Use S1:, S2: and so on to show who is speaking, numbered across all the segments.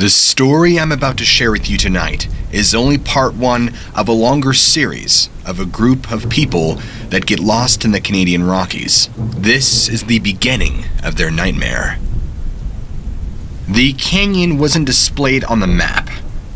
S1: The story I'm about to share with you tonight is only part one of a longer series of a group of people that get lost in the Canadian Rockies. This is the beginning of their nightmare. The canyon wasn't displayed on the map.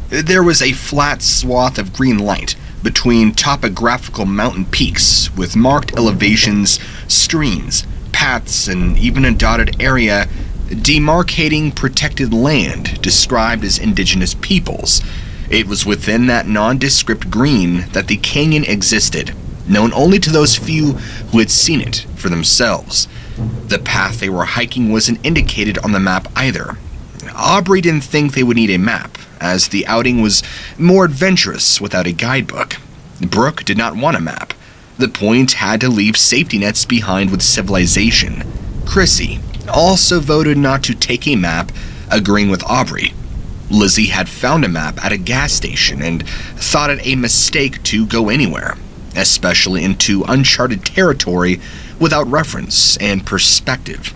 S1: There was a flat swath of green light between topographical mountain peaks with marked elevations, streams, paths, and even a dotted area demarcating protected land described as indigenous peoples. It was within that nondescript green that the canyon existed, known only to those few who had seen it for themselves. The path they were hiking wasn't indicated on the map either. Aubrey didn't think they would need a map, as the outing was more adventurous without a guidebook. Brooke did not want a map. The point had to leave safety nets behind with civilization. Chrissy also voted not to take a map, agreeing with Aubrey. Lizzie had found a map at a gas station and thought it a mistake to go anywhere, especially into uncharted territory without reference and perspective.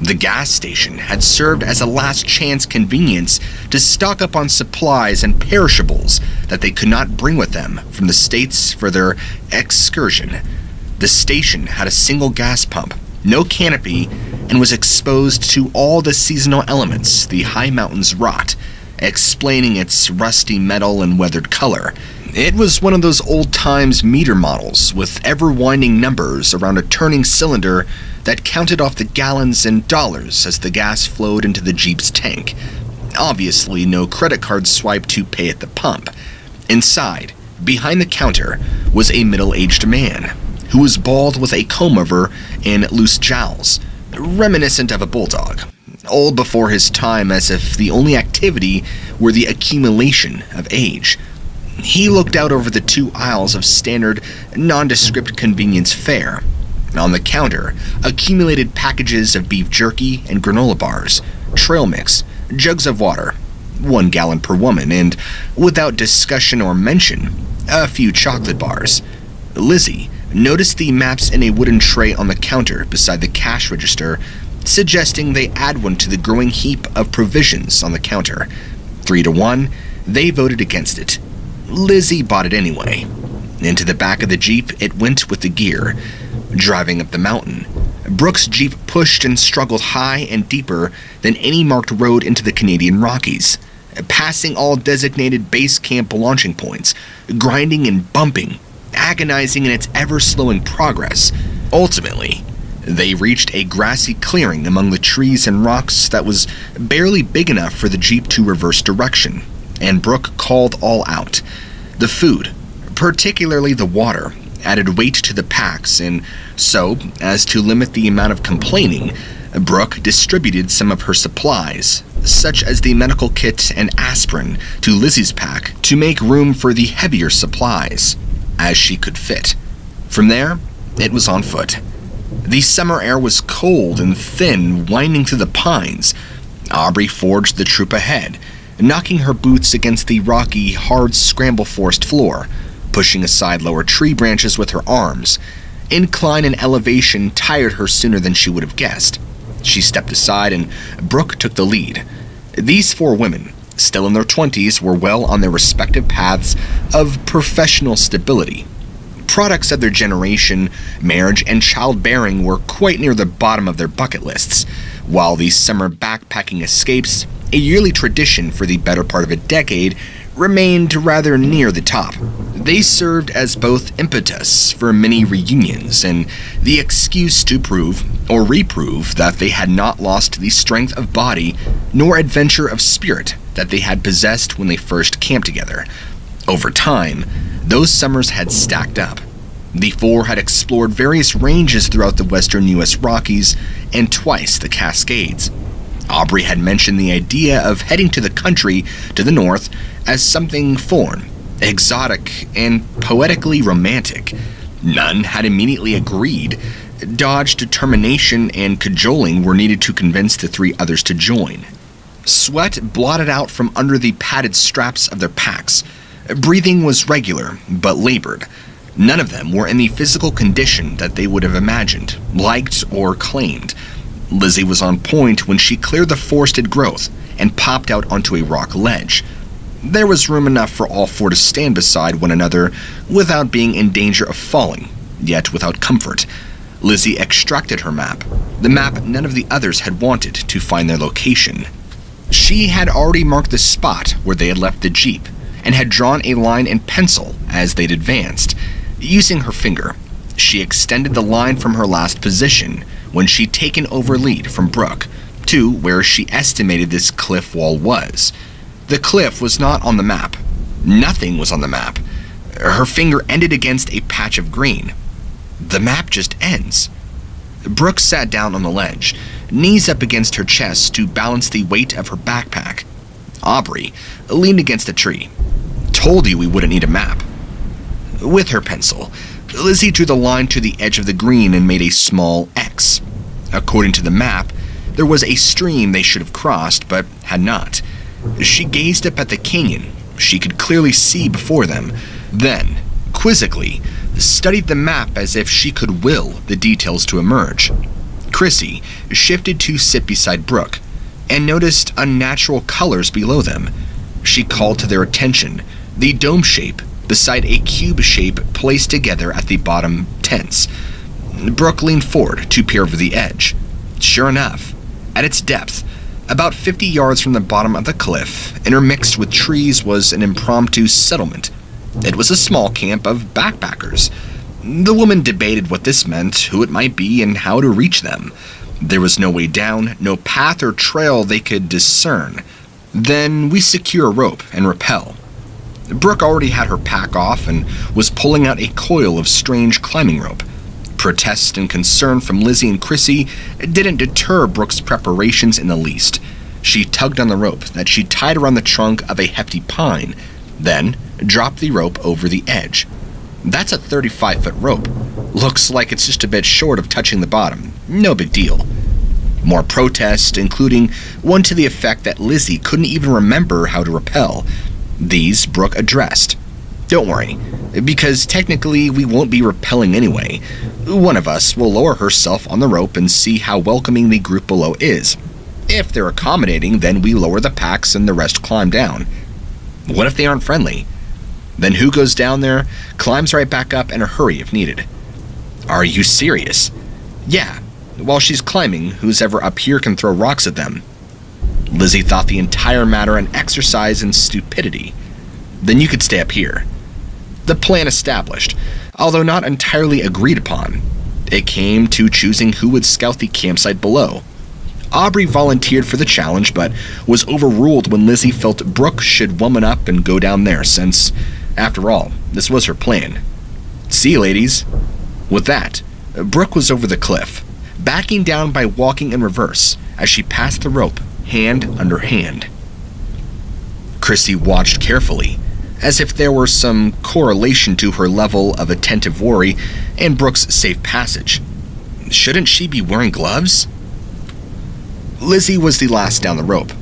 S1: The gas station had served as a last chance convenience to stock up on supplies and perishables that they could not bring with them from the States for their excursion. The station had a single gas pump, no canopy, and was exposed to all the seasonal elements the high mountains wrought, explaining its rusty metal and weathered color. It was one of those old-times meter models with ever-winding numbers around a turning cylinder that counted off the gallons and dollars as the gas flowed into the Jeep's tank. Obviously, no credit card swipe to pay at the pump. Inside, behind the counter, was a middle-aged man who was bald with a comb-over and loose jowls, reminiscent of a bulldog, old before his time, as if the only activity were the accumulation of age. He looked out over the two aisles of standard, nondescript convenience fare. On the counter, accumulated packages of beef jerky and granola bars, trail mix, jugs of water, 1 gallon per woman, and, without discussion or mention, a few chocolate bars. Lizzie noticed the maps in a wooden tray on the counter beside the cash register, suggesting they add one to the growing heap of provisions on the counter. 3-1, they voted against it. Lizzie bought it anyway. Into the back of the Jeep it went with the gear. Driving up the mountain, Brooke's Jeep pushed and struggled high and deeper than any marked road into the Canadian Rockies, passing all designated base camp launching points, grinding and bumping, agonizing in its ever-slowing progress. Ultimately, they reached a grassy clearing among the trees and rocks that was barely big enough for the Jeep to reverse direction, and Brooke called all out. The food, particularly the water, added weight to the packs, and so, as to limit the amount of complaining, Brooke distributed some of her supplies, such as the medical kit and aspirin, to Lizzie's pack to make room for the heavier supplies, as she could fit. From there, it was on foot. The summer air was cold and thin, winding through the pines. Aubrey forged the troop ahead, knocking her boots against the rocky, hard scramble forest floor, pushing aside lower tree branches with her arms. Incline and elevation tired her sooner than she would have guessed. She stepped aside and Brooke took the lead. These 4 women, still in their 20s, were well on their respective paths of professional stability. Products of their generation, marriage and childbearing were quite near the bottom of their bucket lists, while the summer backpacking escapes, a yearly tradition for the better part of a decade, remained rather near the top. They served as both impetus for many reunions and the excuse to prove or reprove that they had not lost the strength of body nor adventure of spirit that they had possessed when they first camped together. Over time, those summers had stacked up. The 4 had explored various ranges throughout the western U.S. Rockies and twice the Cascades. Aubrey had mentioned the idea of heading to the country to the north as something foreign, exotic, and poetically romantic. None had immediately agreed. Dodge, determination, and cajoling were needed to convince the 3 others to join. Sweat blotted out from under the padded straps of their packs. Breathing was regular, but labored. None of them were in the physical condition that they would have imagined, liked, or claimed. Lizzie was on point when she cleared the forested growth and popped out onto a rock ledge. There was room enough for all four to stand beside one another without being in danger of falling, yet without comfort. Lizzie extracted her map, the map none of the others had wanted to find their location. She had already marked the spot where they had left the jeep, and had drawn a line in pencil as they'd advanced. Using her finger, she extended the line from her last position when she'd taken over lead from Brooke to where she estimated this cliff wall was. The cliff was not on the map. Nothing was on the map. Her finger ended against a patch of green. The map just ends. Brooke sat down on the ledge, knees up against her chest to balance the weight of her backpack. Aubrey leaned against a tree. Told you we wouldn't need a map. With her pencil, Lizzie drew the line to the edge of the green and made a small X. According to the map, there was a stream they should have crossed, but had not. She gazed up at the canyon she could clearly see before them, then, quizzically, studied the map as if she could will the details to emerge. Chrissy shifted to sit beside Brooke and noticed unnatural colors below them. She called to their attention the dome shape beside a cube shape placed together at the bottom tense. Brooke leaned forward to peer over the edge. Sure enough, at its depth, about 50 yards from the bottom of the cliff, intermixed with trees, was an impromptu settlement. It was a small camp of backpackers. The woman debated what this meant, who it might be, and how to reach them. There was no way down, no path or trail they could discern. Then we secure a rope and rappel. Brooke already had her pack off and was pulling out a coil of strange climbing rope. Protest and concern from Lizzie and Chrissy didn't deter Brooke's preparations in the least. She tugged on the rope that she tied around the trunk of a hefty pine, then dropped the rope over the edge. That's a 35-foot rope. Looks like it's just a bit short of touching the bottom. No big deal. More protest, including one to the effect that Lizzie couldn't even remember how to rappel. These Brooke addressed. Don't worry, because technically we won't be rappelling anyway. One of us will lower herself on the rope and see how welcoming the group below is. If they're accommodating, then we lower the packs and the rest climb down. What if they aren't friendly? Then who goes down there, climbs right back up in a hurry if needed? Are you serious? Yeah, while she's climbing, who's ever up here can throw rocks at them. Lizzie thought the entire matter an exercise in stupidity. Then you could stay up here. The plan established, although not entirely agreed upon. It came to choosing who would scout the campsite below. Aubrey volunteered for the challenge, but was overruled when Lizzie felt Brooke should woman up and go down there since, after all, this was her plan. See you, ladies. With that, Brooke was over the cliff, backing down by walking in reverse as she passed the rope, hand under hand. Chrissy watched carefully, as if there were some correlation to her level of attentive worry and Brooke's safe passage. Shouldn't she be wearing gloves? Lizzie was the last down the rope.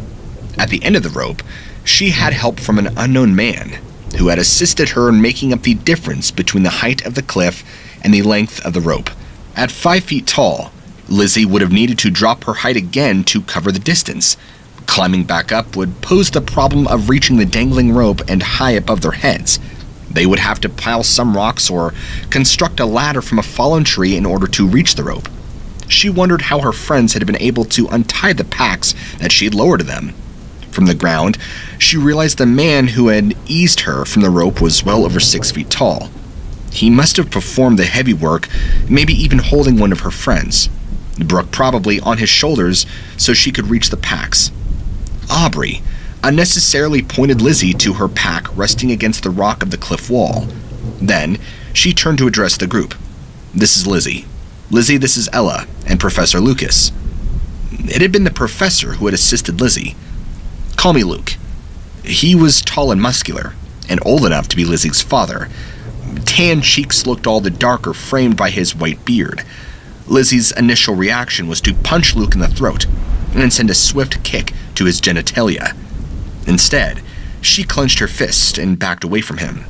S1: At the end of the rope, she had help from an unknown man who had assisted her in making up the difference between the height of the cliff and the length of the rope. At 5 feet tall, Lizzie would have needed to drop her height again to cover the distance. Climbing back up would pose the problem of reaching the dangling rope and high above their heads. They would have to pile some rocks or construct a ladder from a fallen tree in order to reach the rope. She wondered how her friends had been able to untie the packs that she had lowered to them. From the ground, she realized the man who had eased her from the rope was well over 6 feet tall. He must have performed the heavy work, maybe even holding one of her friends. Brooke probably on his shoulders so she could reach the packs. Aubrey unnecessarily pointed Lizzie to her pack resting against the rock of the cliff wall. Then, she turned to address the group. This is Lizzie. Lizzie, this is Ella and Professor Lucas. It had been the professor who had assisted Lizzie. Call me Luke. He was tall and muscular, and old enough to be Lizzie's father. Tan cheeks looked all the darker, framed by his white beard. Lizzie's initial reaction was to punch Luke in the throat and then send a swift kick to his genitalia. Instead, she clenched her fist and backed away from him.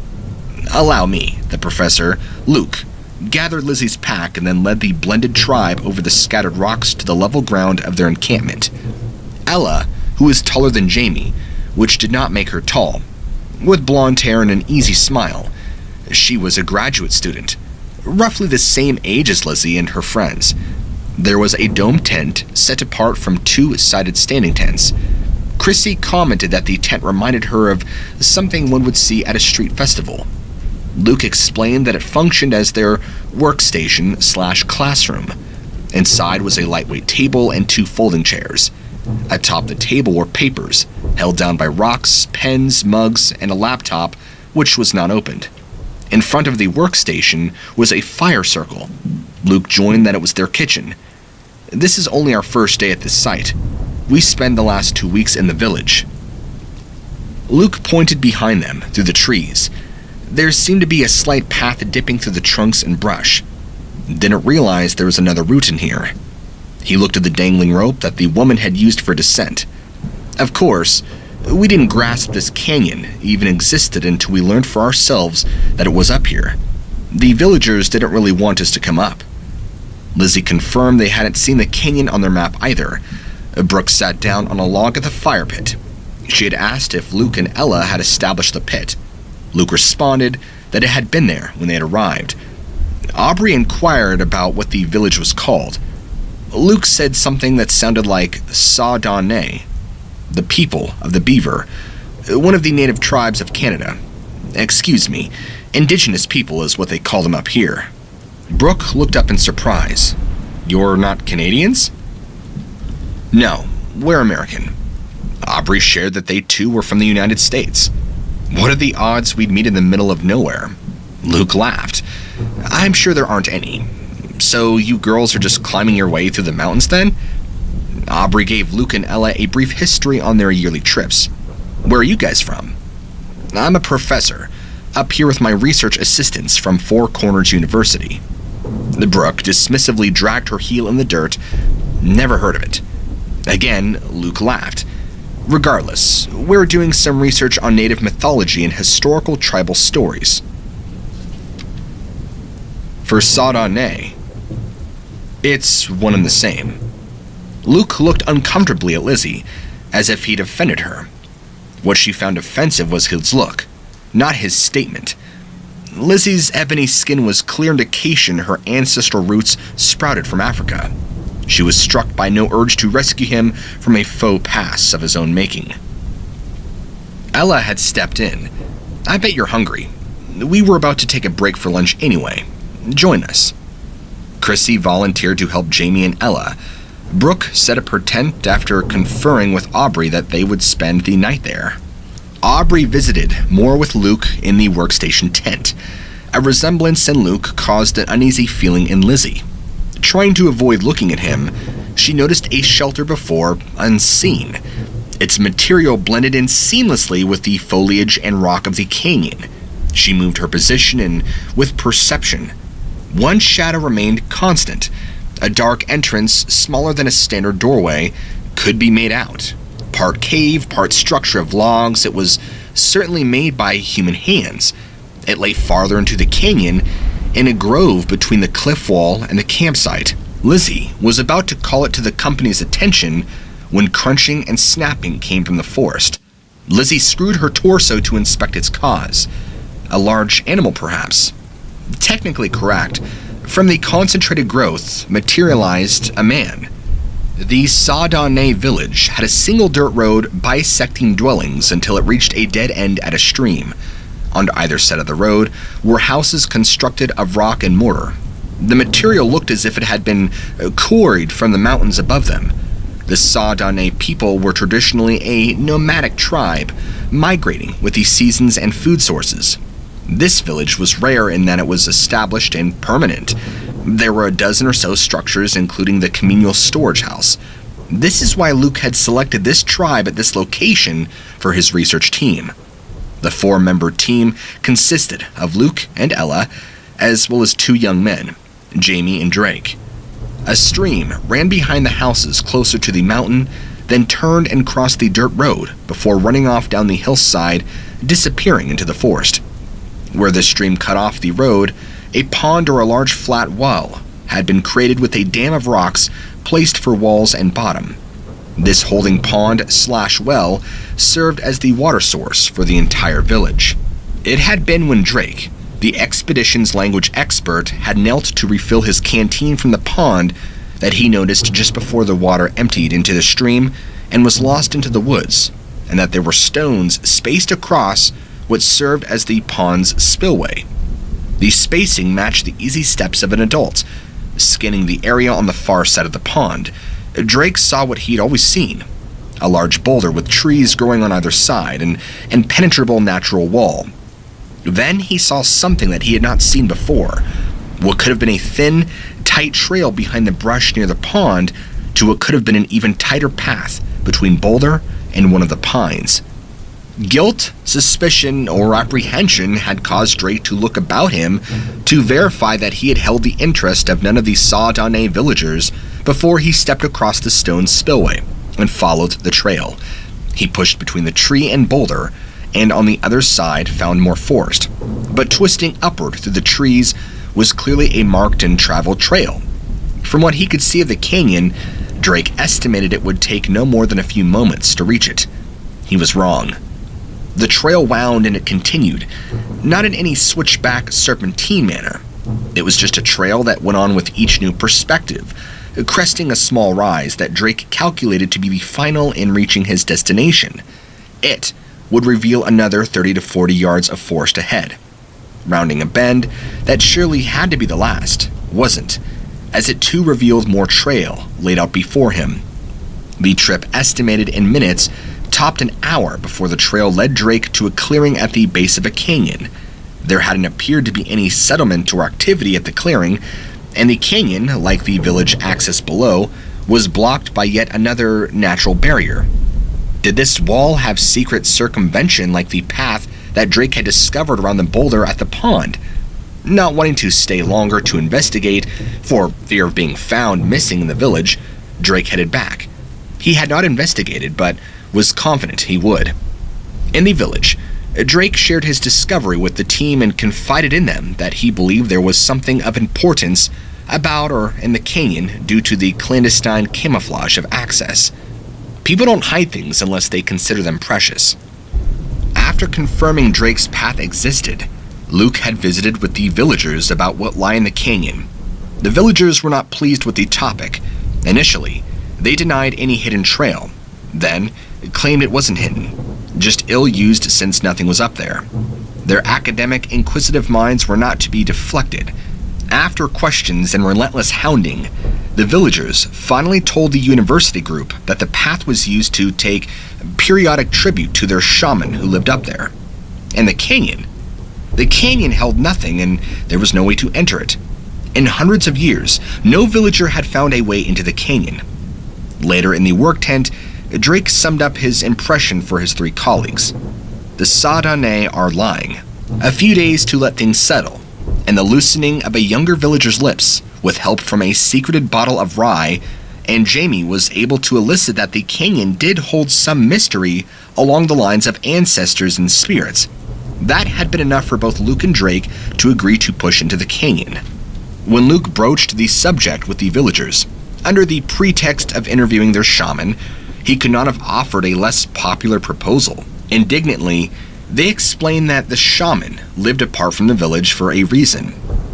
S1: Allow me, the professor, Luke, gathered Lizzie's pack and then led the blended tribe over the scattered rocks to the level ground of their encampment. Ella, who was taller than Jamie, which did not make her tall, with blonde hair and an easy smile. She was a graduate student, roughly the same age as Lizzie and her friends. There was a dome tent set apart from two-sided standing tents. Chrissy commented that the tent reminded her of something one would see at a street festival. Luke explained that it functioned as their workstation/classroom. Inside was a lightweight table and two folding chairs. Atop the table were papers, held down by rocks, pens, mugs, and a laptop, which was not opened. In front of the workstation was a fire circle. Luke joined that it was their kitchen. This is only our first day at this site. We spend the last 2 weeks in the village. Luke pointed behind them, through the trees. There seemed to be a slight path dipping through the trunks and brush. Didn't realize there was another route in here. He looked at the dangling rope that the woman had used for descent. Of course, we didn't grasp this canyon even existed until we learned for ourselves that it was up here. The villagers didn't really want us to come up. Lizzie confirmed they hadn't seen the canyon on their map either. Brooke sat down on a log at the fire pit. She had asked if Luke and Ella had established the pit. Luke responded that it had been there when they had arrived. Aubrey inquired about what the village was called. Luke said something that sounded like Saudane, the people of the beaver, one of the native tribes of Canada. Excuse me, indigenous people is what they call them up here. Brooke looked up in surprise. You're not Canadians? No, we're American. Aubrey shared that they too were from the United States. What are the odds we'd meet in the middle of nowhere? Luke laughed. I'm sure there aren't any. So you girls are just climbing your way through the mountains then? Aubrey gave Luke and Ella a brief history on their yearly trips. Where are you guys from? I'm a professor, up here with my research assistants from Four Corners University. Brooke dismissively dragged her heel in the dirt. Never heard of it. Again, Luke laughed. Regardless, we're doing some research on native mythology and historical tribal stories. For Saudane, it's one and the same. Luke looked uncomfortably at Lizzie, as if he'd offended her. What she found offensive was his look, not his statement. Lizzie's ebony skin was clear indication her ancestral roots sprouted from Africa. She was struck by no urge to rescue him from a faux pas of his own making. Ella had stepped in. I bet you're hungry. We were about to take a break for lunch anyway. Join us. Chrissy volunteered to help Jamie and Ella. Brooke set up her tent after conferring with Aubrey that they would spend the night there. Aubrey visited more with Luke in the workstation tent. A resemblance in Luke caused an uneasy feeling in Lizzie. Trying to avoid looking at him, she noticed a shelter before unseen. Its material blended in seamlessly with the foliage and rock of the canyon. She moved her position and with perception. One shadow remained constant. A dark entrance, smaller than a standard doorway, could be made out. Part cave, part structure of logs, it was certainly made by human hands. It lay farther into the canyon, in a grove between the cliff wall and the campsite. Lizzie was about to call it to the company's attention when crunching and snapping came from the forest. Lizzie screwed her torso to inspect its cause. A large animal, perhaps. Technically correct. From the concentrated growth materialized a man. The Saudane village had a single dirt road bisecting dwellings until it reached a dead end at a stream. On either side of the road were houses constructed of rock and mortar. The material looked as if it had been quarried from the mountains above them. The Saudane people were traditionally a nomadic tribe, migrating with the seasons and food sources. This village was rare in that it was established and permanent. There were a dozen or so structures, including the communal storage house. This is why Luke had selected this tribe at this location for his research team. The four-member team consisted of Luke and Ella, as well as two young men, Jamie and Drake. A stream ran behind the houses closer to the mountain, then turned and crossed the dirt road before running off down the hillside, disappearing into the forest. Where the stream cut off the road, a pond or a large flat well had been created with a dam of rocks placed for walls and bottom. This holding pond/well served as the water source for the entire village. It had been when Drake, the expedition's language expert, had knelt to refill his canteen from the pond that he noticed just before the water emptied into the stream and was lost into the woods, and that there were stones spaced across what served as the pond's spillway. The spacing matched the easy steps of an adult. Scanning the area on the far side of the pond, Drake saw what he'd always seen: a large boulder with trees growing on either side, an impenetrable natural wall. Then he saw something that he had not seen before, what could have been a thin, tight trail behind the brush near the pond to what could have been an even tighter path between boulder and one of the pines. Guilt, suspicion, or apprehension had caused Drake to look about him to verify that he had held the interest of none of the Saudane villagers before he stepped across the stone spillway and followed the trail. He pushed between the tree and boulder, and on the other side found more forest, but twisting upward through the trees was clearly a marked and traveled trail. From what he could see of the canyon, Drake estimated it would take no more than a few moments to reach it. He was wrong. The trail wound and it continued, not in any switchback serpentine manner. It was just a trail that went on with each new perspective, cresting a small rise that Drake calculated to be the final in reaching his destination. It would reveal another 30 to 40 yards of forest ahead. Rounding a bend that surely had to be the last, wasn't, as it too revealed more trail laid out before him. The trip, estimated in minutes, topped an hour before the trail led Drake to a clearing at the base of a canyon. There hadn't appeared to be any settlement or activity at the clearing, and the canyon, like the village access below, was blocked by yet another natural barrier. Did this wall have secret circumvention like the path that Drake had discovered around the boulder at the pond? Not wanting to stay longer to investigate, for fear of being found missing in the village, Drake headed back. He had not investigated, but was confident he would. In the village, Drake shared his discovery with the team and confided in them that he believed there was something of importance about or in the canyon due to the clandestine camouflage of access. People don't hide things unless they consider them precious. After confirming Drake's path existed, Luke had visited with the villagers about what lay in the canyon. The villagers were not pleased with the topic. Initially, they denied any hidden trail, then claimed it wasn't hidden, just ill-used since nothing was up there. Their academic, inquisitive minds were not to be deflected. After questions and relentless hounding, the villagers finally told the university group that the path was used to take periodic tribute to their shaman who lived up there. And the canyon held nothing, and there was no way to enter it. In hundreds of years, no villager had found a way into the canyon. Later in the work tent, Drake summed up his impression for his three colleagues. The Saudane are lying. A few days to let things settle, and the loosening of a younger villager's lips, with help from a secreted bottle of rye, and Jamie was able to elicit that the canyon did hold some mystery along the lines of ancestors and spirits. That had been enough for both Luke and Drake to agree to push into the canyon. When Luke broached the subject with the villagers, under the pretext of interviewing their shaman, he could not have offered a less popular proposal. Indignantly, they explained that the shaman lived apart from the village for a reason.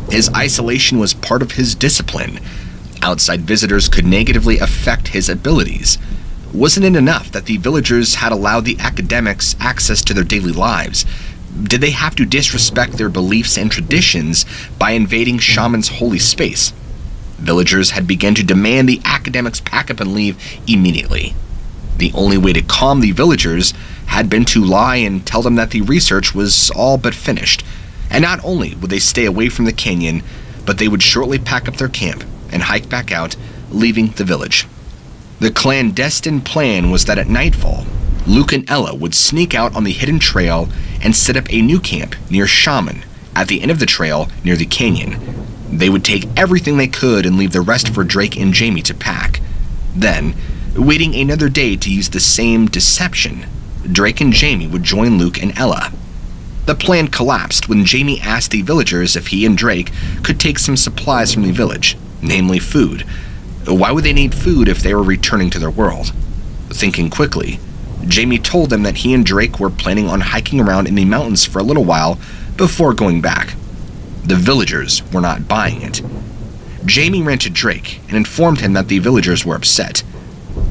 S1: His isolation was part of his discipline. Outside visitors could negatively affect his abilities. Wasn't it enough that the villagers had allowed the academics access to their daily lives? Did they have to disrespect their beliefs and traditions by invading shaman's holy space? Villagers had begun to demand the academics pack up and leave immediately. The only way to calm the villagers had been to lie and tell them that the research was all but finished, and not only would they stay away from the canyon, but they would shortly pack up their camp and hike back out, leaving the village. The clandestine plan was that at nightfall, Luke and Ella would sneak out on the hidden trail and set up a new camp near Shaman, at the end of the trail near the canyon. They would take everything they could and leave the rest for Drake and Jamie to pack. Then, waiting another day to use the same deception, Drake and Jamie would join Luke and Ella. The plan collapsed when Jamie asked the villagers if he and Drake could take some supplies from the village, namely food. Why would they need food if they were returning to their world? Thinking quickly, Jamie told them that he and Drake were planning on hiking around in the mountains for a little while before going back. The villagers were not buying it. Jamie ran to Drake and informed him that the villagers were upset.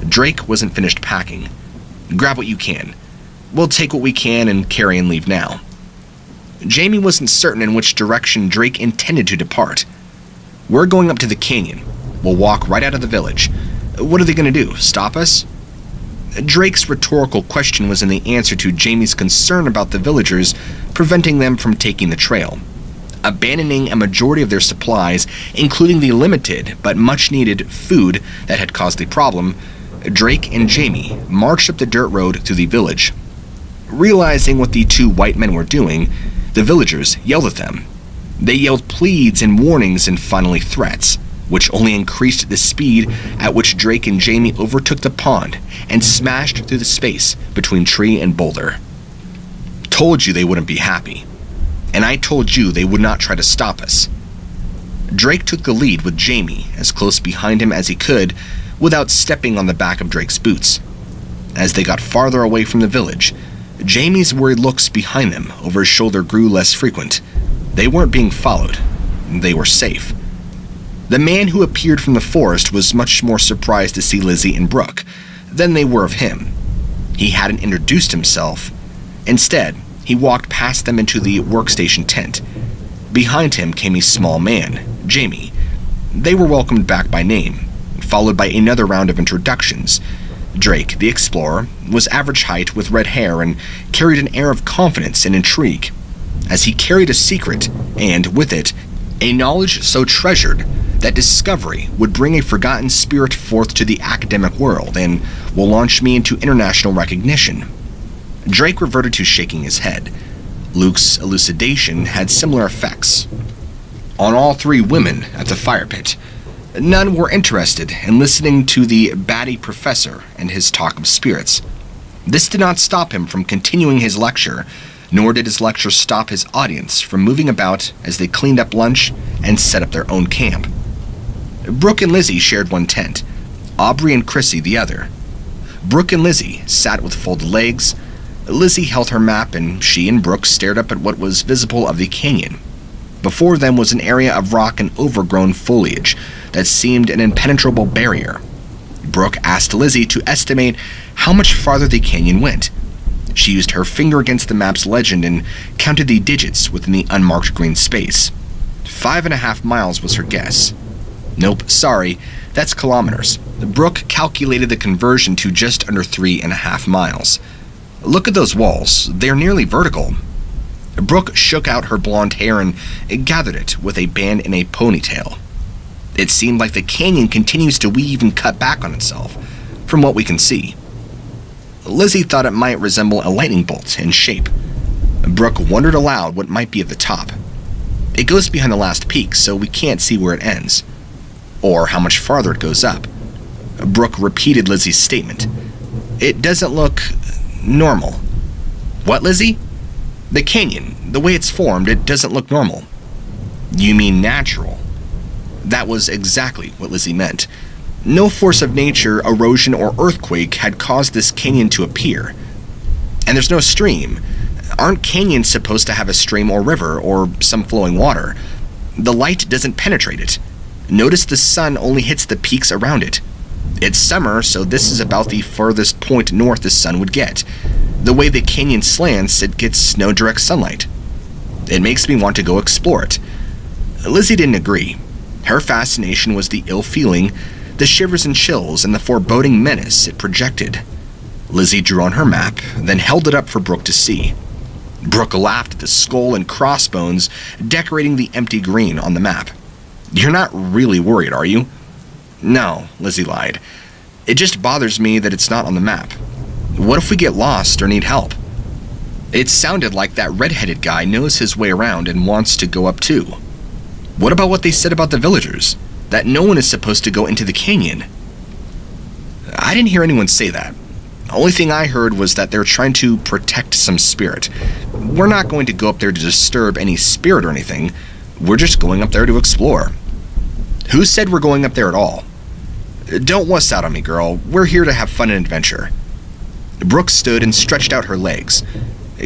S1: Drake wasn't finished packing. "Grab what you can. We'll take what we can and carry and leave now." Jamie wasn't certain in which direction Drake intended to depart. "We're going up to the canyon. We'll walk right out of the village. What are they going to do, stop us?" Drake's rhetorical question was in the answer to Jamie's concern about the villagers preventing them from taking the trail. Abandoning a majority of their supplies, including the limited but much-needed food that had caused the problem, Drake and Jamie marched up the dirt road through the village. Realizing what the two white men were doing, the villagers yelled at them. They yelled pleads and warnings and finally threats, which only increased the speed at which Drake and Jamie overtook the pond and smashed through the space between tree and boulder. "Told you they wouldn't be happy. And I told you they would not try to stop us." Drake took the lead with Jamie as close behind him as he could without stepping on the back of Drake's boots. As they got farther away from the village, Jamie's worried looks behind them over his shoulder grew less frequent. They weren't being followed. They were safe. The man who appeared from the forest was much more surprised to see Lizzie and Brooke than they were of him. He hadn't introduced himself. Instead, he walked past them into the workstation tent. Behind him came a small man, Jamie. They were welcomed back by name, followed by another round of introductions. Drake, the explorer, was average height with red hair and carried an air of confidence and intrigue, as he carried a secret and, with it, a knowledge so treasured that discovery would bring a forgotten spirit forth to the academic world and will launch me into international recognition. Drake reverted to shaking his head. Luke's elucidation had similar effects on all three women at the fire pit. None were interested in listening to the batty professor and his talk of spirits. This did not stop him from continuing his lecture, nor did his lecture stop his audience from moving about as they cleaned up lunch and set up their own camp. Brooke and Lizzie shared one tent, Aubrey and Chrissy the other. Brooke and Lizzie sat with folded legs. Lizzie held her map and she and Brooke stared up at what was visible of the canyon. Before them was an area of rock and overgrown foliage that seemed an impenetrable barrier. Brooke asked Lizzie to estimate how much farther the canyon went. She used her finger against the map's legend and counted the digits within the unmarked green space. 5.5 miles was her guess. Nope, sorry, that's kilometers. Brooke calculated the conversion to just under 3.5 miles. Look at those walls, they're nearly vertical. Brooke shook out her blonde hair and gathered it with a band in a ponytail. It seemed like the canyon continues to weave and cut back on itself, from what we can see. Lizzie thought it might resemble a lightning bolt in shape. Brooke wondered aloud what might be at the top. It goes behind the last peak, so we can't see where it ends, or how much farther it goes up. Brooke repeated Lizzie's statement. It doesn't look normal. What, Lizzie? The canyon, the way it's formed, it doesn't look normal. You mean natural? That was exactly what Lizzie meant. No force of nature, erosion, or earthquake had caused this canyon to appear. And there's no stream. Aren't canyons supposed to have a stream or river, or some flowing water? The light doesn't penetrate it. Notice the sun only hits the peaks around it. It's summer, so this is about the furthest point north the sun would get. The way the canyon slants, it gets no direct sunlight. It makes me want to go explore it. Lizzie didn't agree. Her fascination was the ill feeling, the shivers and chills, and the foreboding menace it projected. Lizzie drew on her map, then held it up for Brooke to see. Brooke laughed at the skull and crossbones decorating the empty green on the map. You're not really worried, are you? No, Lizzie lied. It just bothers me that it's not on the map. What if we get lost or need help? It sounded like that red-headed guy knows his way around and wants to go up too. What about what they said about the villagers? That no one is supposed to go into the canyon? I didn't hear anyone say that. The only thing I heard was that they're trying to protect some spirit. We're not going to go up there to disturb any spirit or anything. We're just going up there to explore. Who said we're going up there at all? Don't wuss out on me, girl. We're here to have fun and adventure. Brooke stood and stretched out her legs.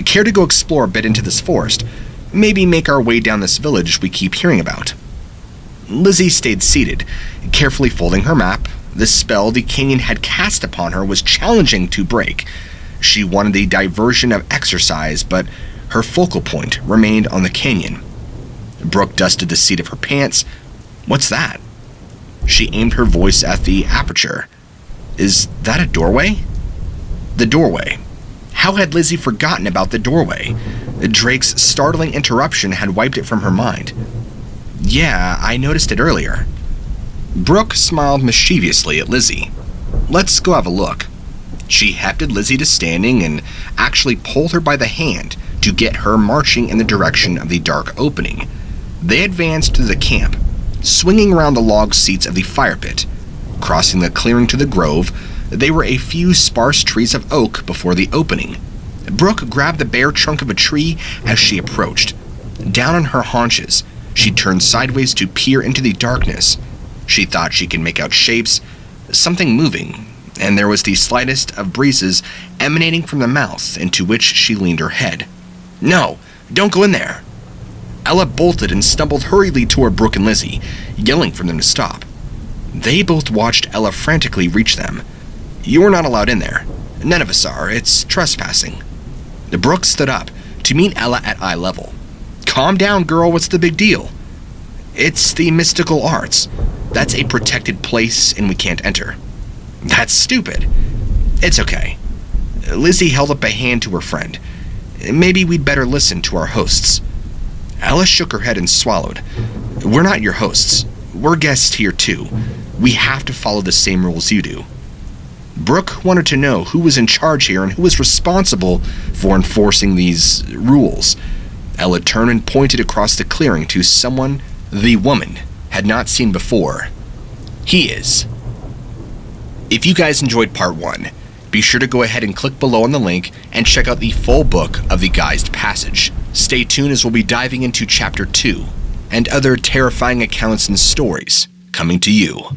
S1: Care to go explore a bit into this forest? Maybe make our way down this village we keep hearing about. Lizzie stayed seated, carefully folding her map. The spell the canyon had cast upon her was challenging to break. She wanted a diversion of exercise, but her focal point remained on the canyon. Brooke dusted the seat of her pants. What's that? She aimed her voice at the aperture. Is that a doorway? The doorway. How had Lizzie forgotten about the doorway? Drake's startling interruption had wiped it from her mind. Yeah, I noticed it earlier. Brooke smiled mischievously at Lizzie. Let's go have a look. She hefted Lizzie to standing and actually pulled her by the hand to get her marching in the direction of the dark opening. They advanced to the camp, swinging around the log seats of the fire pit. Crossing the clearing to the grove, they were a few sparse trees of oak before the opening. Brooke grabbed the bare trunk of a tree as she approached. Down on her haunches, she turned sideways to peer into the darkness. She thought she could make out shapes, something moving, and there was the slightest of breezes emanating from the mouth into which she leaned her head. No, don't go in there. Ella bolted and stumbled hurriedly toward Brooke and Lizzie, yelling for them to stop. They both watched Ella frantically reach them. You're not allowed in there. None of us are. It's trespassing. Brooke stood up to meet Ella at eye level. Calm down, girl. What's the big deal? It's the mystical arts. That's a protected place and we can't enter. That's stupid. It's okay. Lizzie held up a hand to her friend. Maybe we'd better listen to our hosts. Ella shook her head and swallowed. We're not your hosts. We're guests here too. We have to follow the same rules you do. Brooke wanted to know who was in charge here and who was responsible for enforcing these rules. Ella turned and pointed across the clearing to someone the woman had not seen before. He is. If you guys enjoyed part 1, be sure to go ahead and click below on the link and check out the full book of the Guised Passage. Stay tuned as we'll be diving into chapter 2 and other terrifying accounts and stories coming to you.